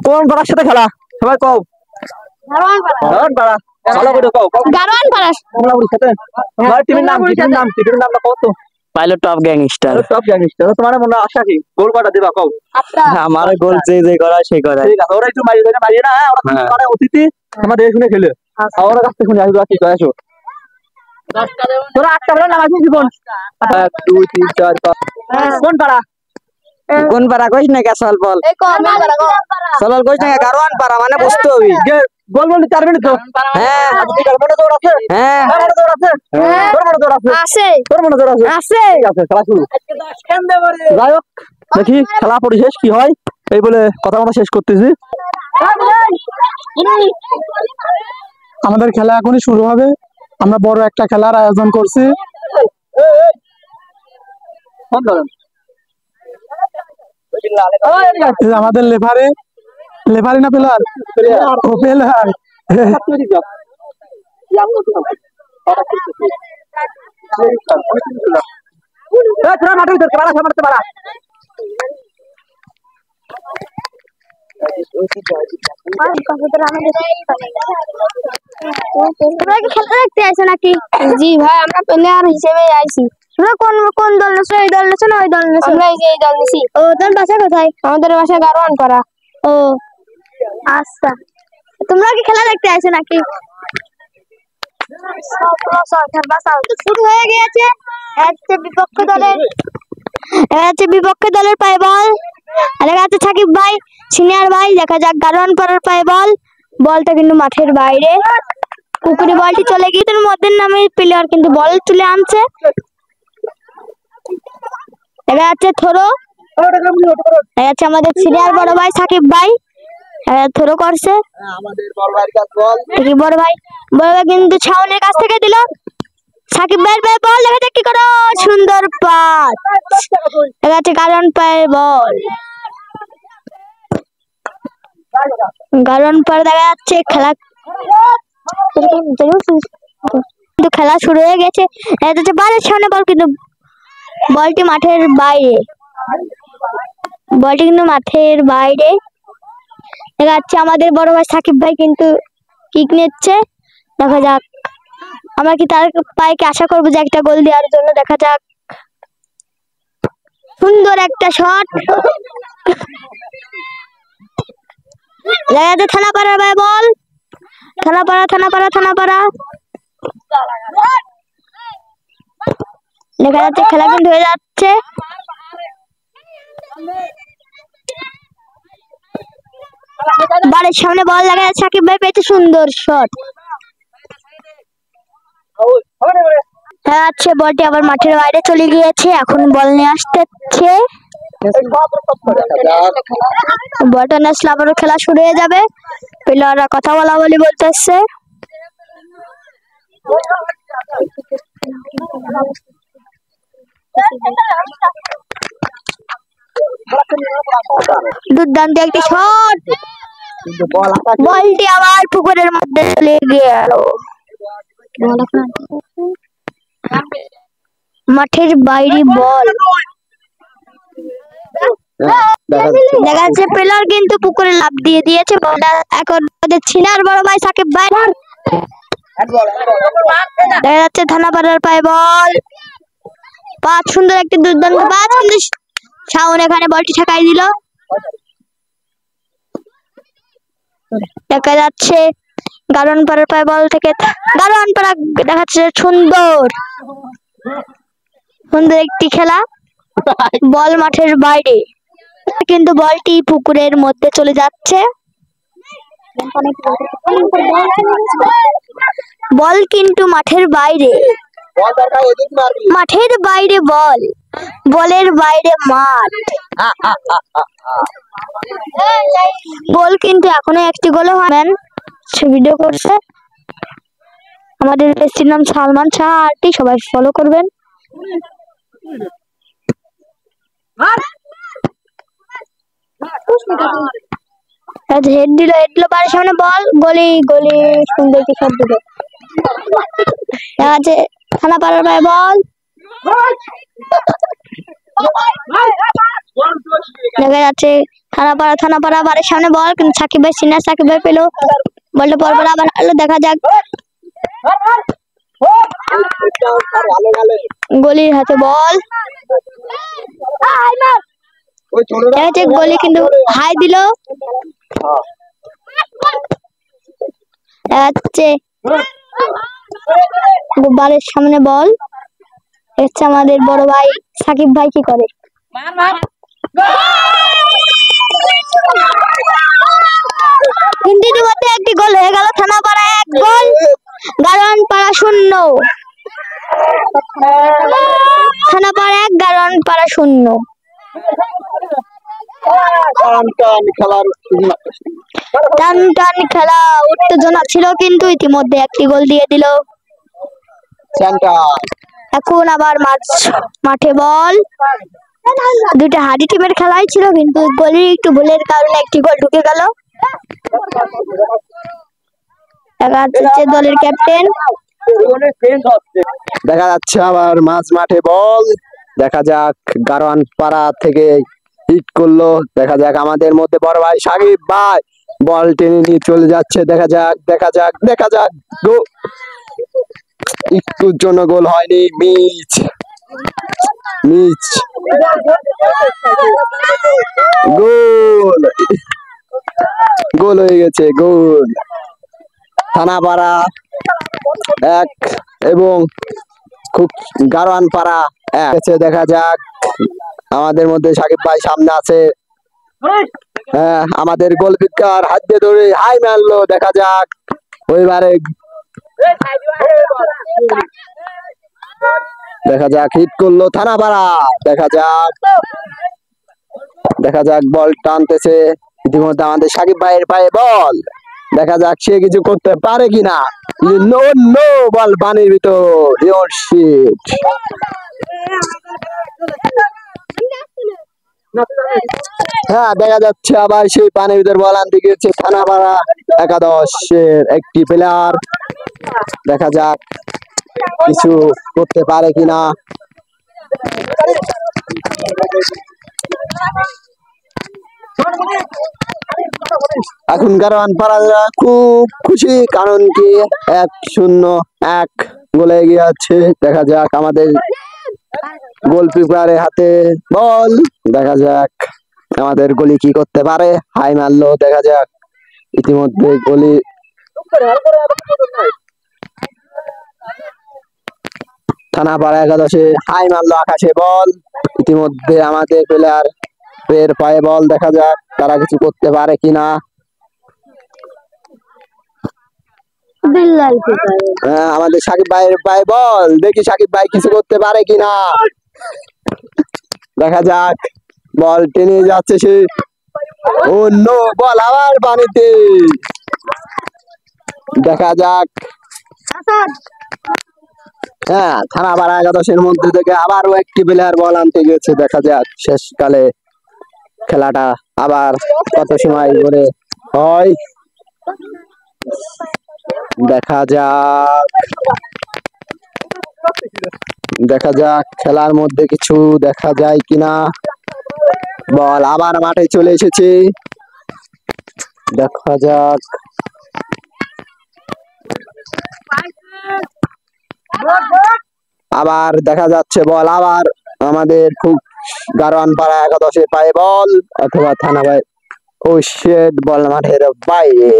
কোন পাড়ার সাথে খেলা সবাই কও? গারোয়ান পাড়া। ভালো করে কও। গারোয়ান পাড়া। তোমরা সাথে তোমার টিমের নামটা কও তো। Pilot top gangster. Top gangster. তোমার মনে আশা কি গোল কয়টা দিবা কও? আমার গোল যে করা সেই করে। ঠিক আছে, ওরা একটু মারিয়ে না, ওরা মানে অতিথি আমরা দেখে শুনে খেলে। ওরা কাছ থেকে শুনে আসো, কি কয় আসো। তোরা 8টা বলে নামাইছিস জীবন। 1 2 3 4 5। কোন পাড়া? কোন পাড়া কইছ না কেসাল বল। এই কো আমি পাড়া কো। সালাল কইছ না গারোয়ান পাড়া মানে বুঝতে হবে। গোল বল 4 মিনিট তো। হ্যাঁ, তোর মনে দৌড় আছে? হ্যাঁ, তোর মনে দৌড় আছে? হ্যাঁ, তোর মনে দৌড় আছে? আছে। তোর মনে দৌড় আছে? আছে। ঠিক আছে, খেলা শুরু। আজকে 10 খান দেব রে। যাই হোক, দেখি খেলা পরিশেষ কি হয়। এই বলে কথা আমরা শেষ করতেছি। আমাদের খেলা এখনই শুরু হবে। আমরা বড় একটা খেলার আয়োজন করছি। আমাদের লেফারি না প্লেয়ার ও প্লেয়ার তোমরা কি খেলতে দেখতে আইছো নাকি? জি ভাই, আমরা প্লেয়ার হিসেবে আইছি। তোমরা কোন কোন দল নেছো? এই দল নেছো না ওই দল নেছো? আমরা এই দল নেছি। ও, তোর বাসা কোথায়? আমাদের বাসা গারোয়ান পাড়া। ও আচ্ছা, তোমরা কি খেলা দেখতে আইছো নাকি? শুরু হয়ে গিয়েছে। বিপক্ষ দলের পায়ে বল। দেখা যাচ্ছে সাকিব ভাই, সিনিয়র ভাই। দেখা যাক গারোয়ান পাড়ার পায়ে বল। বলটা কিন্তু মাঠের বাইরে। পুকুরে বলটি চলে গিয়ে তোর মধ্যে নামে প্লেয়ার কিন্তু বল তুলে আনছে। দেখা যাচ্ছে থ্রো। দেখা যাচ্ছে আমাদের সিনিয়র বড় ভাই সাকিব ভাই থ্রো করছে। আমাদের বড় ভাইয়ের কাছে বল। দেখি বড় ভাই কিন্তু ছাউনের কাছ থেকে দিল। সাকিব ভাইয়ের পায়ে বল। দেখা যাক কি করো, সুন্দর পাস। দেখা যাচ্ছে গারোয়ান পায়ের বল। গারোয়ান পাড়া দেখা যাচ্ছে খেলা কিন্তু খেলা শুরু হয়ে গেছে। বাড়ির সামনে বল কিন্তু বলটি মাঠের বাইরে। বলটি কিন্তু মাঠের বাইরে। দেখা যাচ্ছে আমাদের বড় ভাই সাকিব ভাই কিন্তু কিক নিচ্ছে। দেখা যাক আমরা কি তার পায়ে আশা করবো যে একটা গোল দেওয়ার জন্য। দেখা যাক, সুন্দর একটা শট। দেখা যাচ্ছে থানাপাড়ার ভাই বল। থানাপাড়া। দেখা যাচ্ছে খেলা কিন্তু হয়ে যাচ্ছে। বাড়ির সামনে বল। দেখা যাচ্ছে সাকিব ভাই পেয়েছে সুন্দর শট। আচ্ছা, বলটি আবার মাঠের বাইরে চলে গিয়েছে। এখন বল নিয়ে আসতেছে। বলটা আসলে আবারও খেলা শুরু হয়ে যাবে। প্লেয়াররা কথা বলি বলতেছে। দুর্দান্ত একটি শট। বলটি আবার পুকুরের মধ্যে চলে গেল। মাঠের বাইরে বল। দেখা যাচ্ছে প্লেয়ার কিন্তু পুকুরে লাফ দিয়ে দিয়েছে। বলটা এখন আমাদের ছিনার বড় ভাই সাকিব ভাই। দেখা যাচ্ছে থানাপাড়ার পায়ে বল। পাঁচ সুন্দর একটি দুর্দান্ত পাস, কিন্তু শাওন এখানে বলটি ঠেকাই দিল। দেখা যাচ্ছে গারোয়ান পাড়ার পায়ে বল থেকে গারোয়ান পাড়া। দেখা যাচ্ছে সুন্দর একটি খেলা। বল মাঠের বাইরে, কিন্তু বলটি পুকুরের মধ্যে চলে যাচ্ছে। বল কিন্তু মাঠের বাইরে। বল, বলের বাইরে মাঠ। গোল কিন্তু এখনো একটি গোলও হয়নি। ভিডিও করছে আমাদের পেজটির নাম সালমান শাহ আরটি, সবাই ফলো করবেন। হেড দিল বাড়ির সামনে বল। গলি সুন্দর কি শট দিল। আছে থানাপাড়ার ভাই বল। দেখা যাচ্ছে থানাপাড়া বাড়ির সামনে বল, কিন্তু সাকিব ভাই সিনিয়র সাকিব ভাই পেলো বলটা, পরপর আবার আলো দেখা যাক গলির হাতে বল, গলি কিন্তু হাই দিল, যাচ্ছে বাড়ির সামনে বল, হচ্ছে আমাদের বড় ভাই সাকিব ভাই কি করে, কিন্তু মধ্যে একটি গোল হয়ে গেল, থানাপাড়া 1 গোল গারোয়ানপাড়া 0, থানাপাড়া 1 গারোয়ানপাড়া 0। টান টান খেলা উত্তেজনা ছিল, কিন্তু ইতিমধ্যে একটি গোল দিয়ে দিল। এখন আবার মাঠে বল, দুইটা হাডি টিমের খেলাই ছিল, কিন্তু গোলের একটু ভুলের কারণে একটি গোল ঢুকে গেল। দলের ক্যাপ্টেন, দেখা যাচ্ছে আবার মাঠে বল, দেখা যাক গারোয়ানপাড়া থেকে হিট করলো, দেখা যাক আমাদের মধ্যে বড় ভাই সাকিব ভাই বল টেনে নিয়ে চলে যাচ্ছে, দেখা যাক একটুর জন্য গোল হয়নি, গোল হয়ে গেছে, গোল থানাপাড়া 1 এবং খুব গারোয়ানপাড়া 1। দেখা যাক আমাদের মধ্যে সাকিব ভাই সামনে আছে, আমাদের গোলকিপার হাত দিয়ে ধরে হাই মারলো, দেখা যাক ওইবারে হিট করলো থানাপাড়া, দেখা যাক বল টানতেছে, ইতিমধ্যে আমাদের সাকিব ভাইয়ের পায়ে বল, দেখা যাক সে কিছু করতে পারে কিনা, নো বল পানির ভিতর, দেখা যাচ্ছে আবার সেই পানির ভিতর বল আনতে গিয়েছে থানাপাড়া একাদশের একটি প্লেয়ার, দেখা যাক কিছু করতে পারে কিনা। এখন গারোয়ানপাড়া খুব খুশি, কারণ কি 1-0 গোলে এগিয়ে আছে। দেখা যাক আমাদের গোলকিপারের হাতে বল, দেখা যাক আমাদের গলি কি করতে পারে, হাই মারলো, দেখা যাক ইতিমধ্যে গলি থানাপাড়া একাদশে হাই মারলো আকাশে বল, ইতিমধ্যে আমাদের প্লেয়ার এর পায়ে বল, দেখা যাক তারা কিছু করতে পারে কিনা। আমাদের সাকিব ভাইয়ের পায়ে বল, দেখি সাকিব ভাই কিছু করতে পারে কিনা, দেখা যাক বল টেনে যাচ্ছে সে, নো বল আবার পানিতে, দেখা যাক থানাপাড়া একাদশের মধ্যে থেকে আবারও একটি প্লেয়ার বল আনতে গেছে, দেখা যাক শেষকালে খেলাটা আবার কত সময় ধরে হয়, দেখা যাক খেলার মধ্যে কিছু দেখা যায় কিনা। বল আবার মাঠে চলে এসেছে, দেখা যাক আবার দেখা যাচ্ছে বল আবার আমাদের খুব গারোয়ানপাড়া একাদশের পায়ে বল, অথবা থানা ভাই, ও শেট বল মাঠের বাইরে।